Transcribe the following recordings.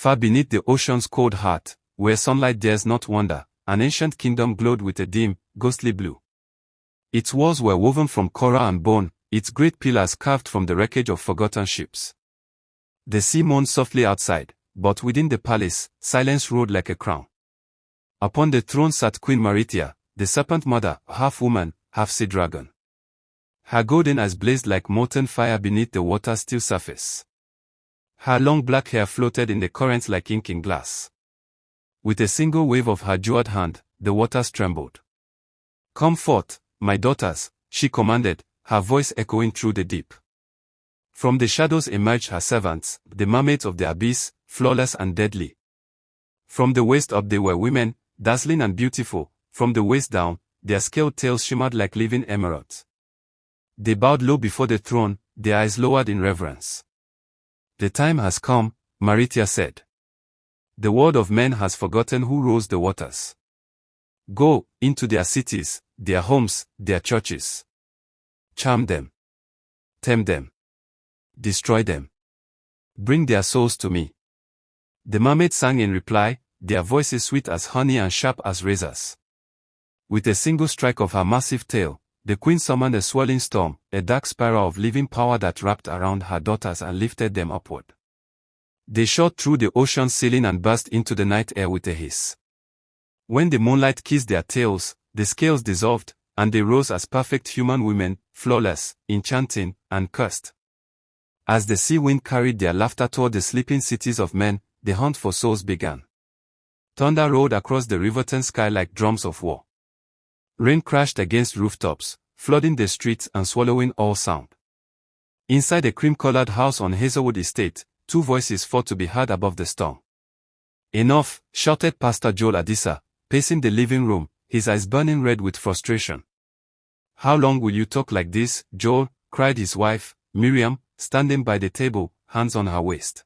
Far beneath the ocean's cold heart, where sunlight dares not wander, an ancient kingdom glowed with a dim, ghostly blue. Its walls were woven from coral and bone, its great pillars carved from the wreckage of forgotten ships. The sea moaned softly outside, but within the palace, silence rode like a crown. Upon the throne sat Queen Maritia, the serpent mother, half woman, half sea dragon. Her golden eyes blazed like molten fire beneath the water's still surface. Her long black hair floated in the currents like ink in glass. With a single wave of her jeweled hand, the waters trembled. "Come forth, my daughters," she commanded, her voice echoing through the deep. From the shadows emerged her servants, the mermaids of the abyss, flawless and deadly. From the waist up they were women, dazzling and beautiful. From the waist down, their scaled tails shimmered like living emeralds. They bowed low before the throne, their eyes lowered in reverence. "The time has come," Maritia said. "The world of men has forgotten who rose the waters. Go into their cities, their homes, their churches. Charm them. Tempt them. Destroy them. Bring their souls to me." The mermaid sang in reply, their voices sweet as honey and sharp as razors. With a single strike of her massive tail, the queen summoned a swirling storm, a dark spiral of living power that wrapped around her daughters and lifted them upward. They shot through the ocean's ceiling and burst into the night air with a hiss. When the moonlight kissed their tails, the scales dissolved, and they rose as perfect human women, flawless, enchanting, and cursed. As the sea wind carried their laughter toward the sleeping cities of men, the hunt for souls began. Thunder rolled across the riverton sky like drums of war. Rain crashed against rooftops, flooding the streets and swallowing all sound. Inside a cream-colored house on Hazelwood Estate, two voices fought to be heard above the storm. "Enough," shouted Pastor Joel Adisa, pacing the living room, his eyes burning red with frustration. "How long will you talk like this, Joel?" cried his wife, Miriam, standing by the table, hands on her waist.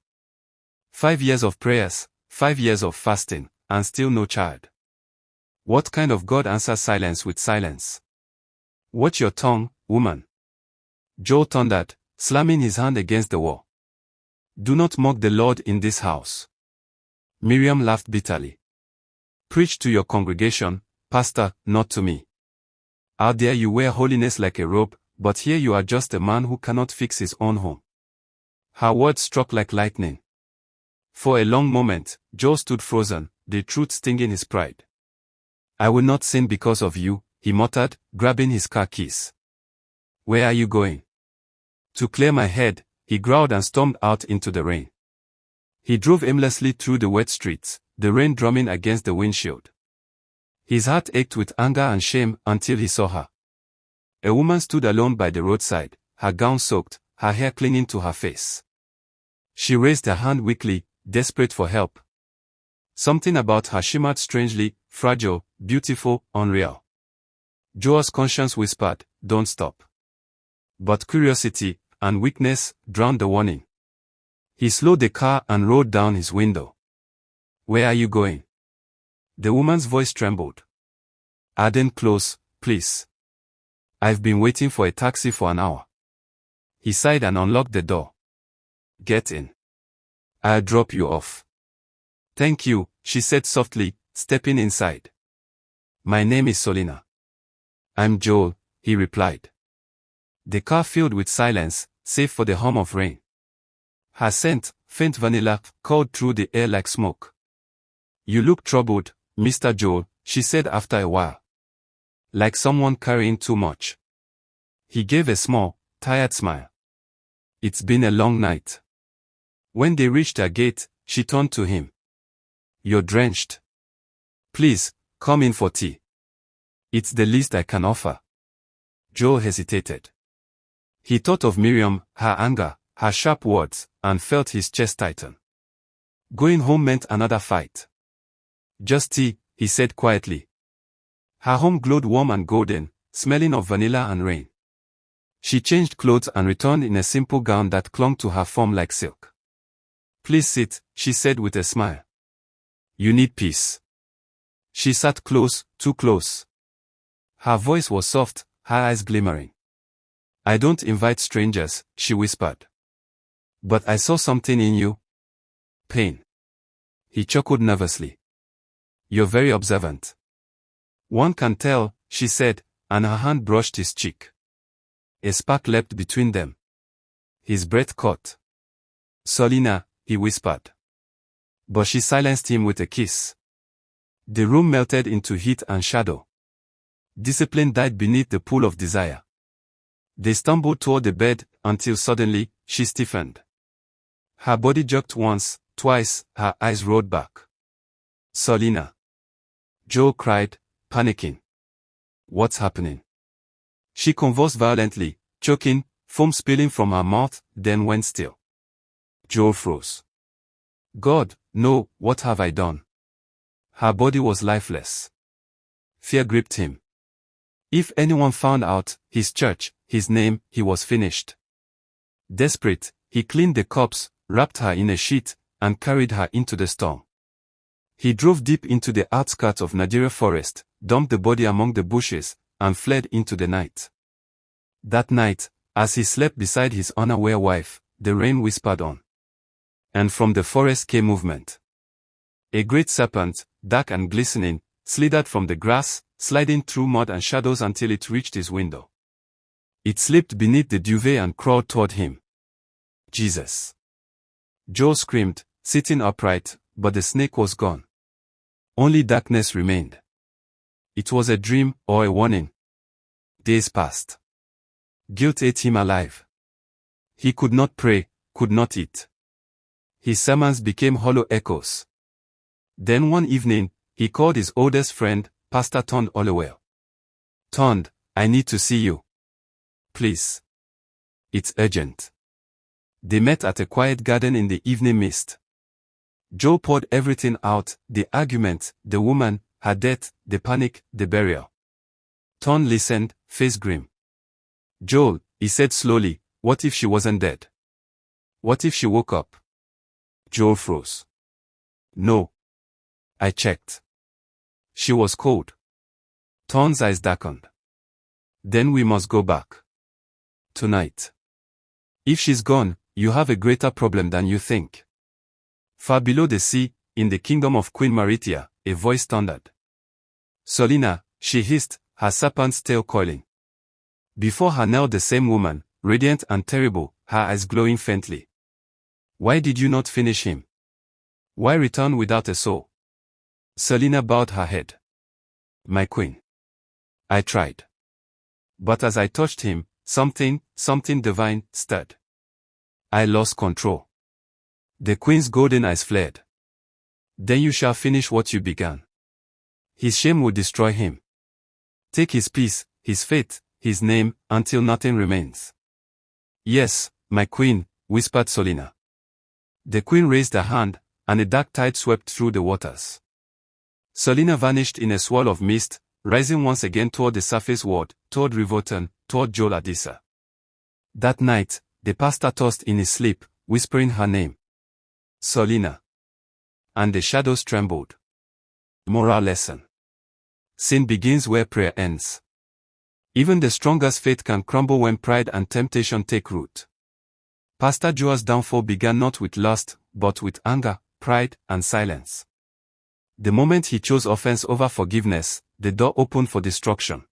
5 years of prayers, 5 years of fasting, and still no child. What kind of God answers silence with silence? "Watch your tongue, woman," Joel thundered, slamming his hand against the wall. "Do not mock the Lord in this house." Miriam laughed bitterly. "Preach to your congregation, Pastor, not to me. Out there you wear holiness like a robe, but here you are just a man who cannot fix his own home." Her words struck like lightning. For a long moment, Joel stood frozen, the truth stinging his pride. "I will not sin because of you," he muttered, grabbing his car keys. "Where are you going?" "To clear my head," he growled and stormed out into the rain. He drove aimlessly through the wet streets, the rain drumming against the windshield. His heart ached with anger and shame until he saw her. A woman stood alone by the roadside, her gown soaked, her hair clinging to her face. She raised her hand weakly, desperate for help. Something about her shimmered strangely, fragile, beautiful, unreal. Joel's conscience whispered, "Don't stop." But curiosity and weakness drowned the warning. He slowed the car and rolled down his window. "Where are you going?" The woman's voice trembled. "Arden Close, please. I've been waiting for a taxi for an hour." He sighed and unlocked the door. "Get in. I'll drop you off." "Thank you," she said softly, stepping inside. "My name is Solina." "I'm Joel," he replied. The car filled with silence, save for the hum of rain. Her scent, faint vanilla, called through the air like smoke. "You look troubled, Mr. Joel," she said after a while. "Like someone carrying too much." He gave a small, tired smile. "It's been a long night." When they reached her gate, she turned to him. "You're drenched. Please, come in for tea. It's the least I can offer." Joel hesitated. He thought of Miriam, her anger, her sharp words, and felt his chest tighten. Going home meant another fight. "Just tea," he said quietly. Her home glowed warm and golden, smelling of vanilla and rain. She changed clothes and returned in a simple gown that clung to her form like silk. "Please sit," she said with a smile. "You need peace." She sat close, too close. Her voice was soft, her eyes glimmering. "I don't invite strangers," she whispered. "But I saw something in you." "Pain." He chuckled nervously. You're very observant. One can tell, she said, and her hand brushed his cheek. A spark leapt between them. His breath caught. Solina, he whispered. But she silenced him with a kiss. The room melted into heat and shadow. Discipline died beneath the pool of desire. They stumbled toward the bed, until suddenly, she stiffened. Her body jerked once, twice, her eyes rolled back. Solina. Joel cried, panicking. What's happening? She convulsed violently, choking, foam spilling from her mouth, then went still. Joel froze. God, no, what have I done? Her body was lifeless. Fear gripped him. If anyone found out, his church, his name, he was finished. Desperate, he cleaned the corpse, wrapped her in a sheet, and carried her into the storm. He drove deep into the outskirts of Nigeria forest, dumped the body among the bushes, and fled into the night. That night, as he slept beside his unaware wife, the rain whispered on. And from the forest came movement. A great serpent, dark and glistening, slithered from the grass, sliding through mud and shadows until it reached his window. It slipped beneath the duvet and crawled toward him. Jesus! Joel screamed, sitting upright, but the snake was gone. Only darkness remained. It was a dream or a warning. Days passed. Guilt ate him alive. He could not pray, could not eat. His sermons became hollow echoes. Then one evening, he called his oldest friend, Pastor Tond Hollowell. Tond, I need to see you. Please. It's urgent. They met at a quiet garden in the evening mist. Joel poured everything out, the argument, the woman, her death, the panic, the burial. Tond listened, face grim. Joel, he said slowly, what if she wasn't dead? What if she woke up? Joel froze. No. I checked. She was cold. Tond's eyes darkened. Then we must go back. Tonight. If she's gone, you have a greater problem than you think. Far below the sea, in the kingdom of Queen Maritia, a voice thundered. Solina, she hissed, her serpent's tail coiling. Before her knelt the same woman, radiant and terrible, her eyes glowing faintly. Why did you not finish him? Why return without a soul? Solina bowed her head. My queen. I tried. But as I touched him, something divine, stirred. I lost control. The queen's golden eyes flared. Then you shall finish what you began. His shame will destroy him. Take his peace, his faith, his name, until nothing remains. Yes, my queen, whispered Solina. The queen raised her hand, and a dark tide swept through the waters. Solina vanished in a swirl of mist, rising once again toward the surface world, toward Riverton, toward Joel Adisa. That night, the pastor tossed in his sleep, whispering her name. Solina. And the shadows trembled. Moral lesson. Sin begins where prayer ends. Even the strongest faith can crumble when pride and temptation take root. Pastor Joel's downfall began not with lust, but with anger, pride, and silence. The moment he chose offense over forgiveness, the door opened for destruction.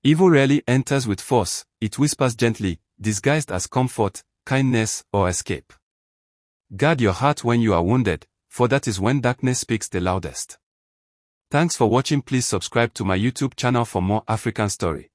Evil rarely enters with force, it whispers gently, disguised as comfort, kindness, or escape. Guard your heart when you are wounded, for that is when darkness speaks the loudest. Thanks for watching. Please subscribe to my YouTube channel for more African story.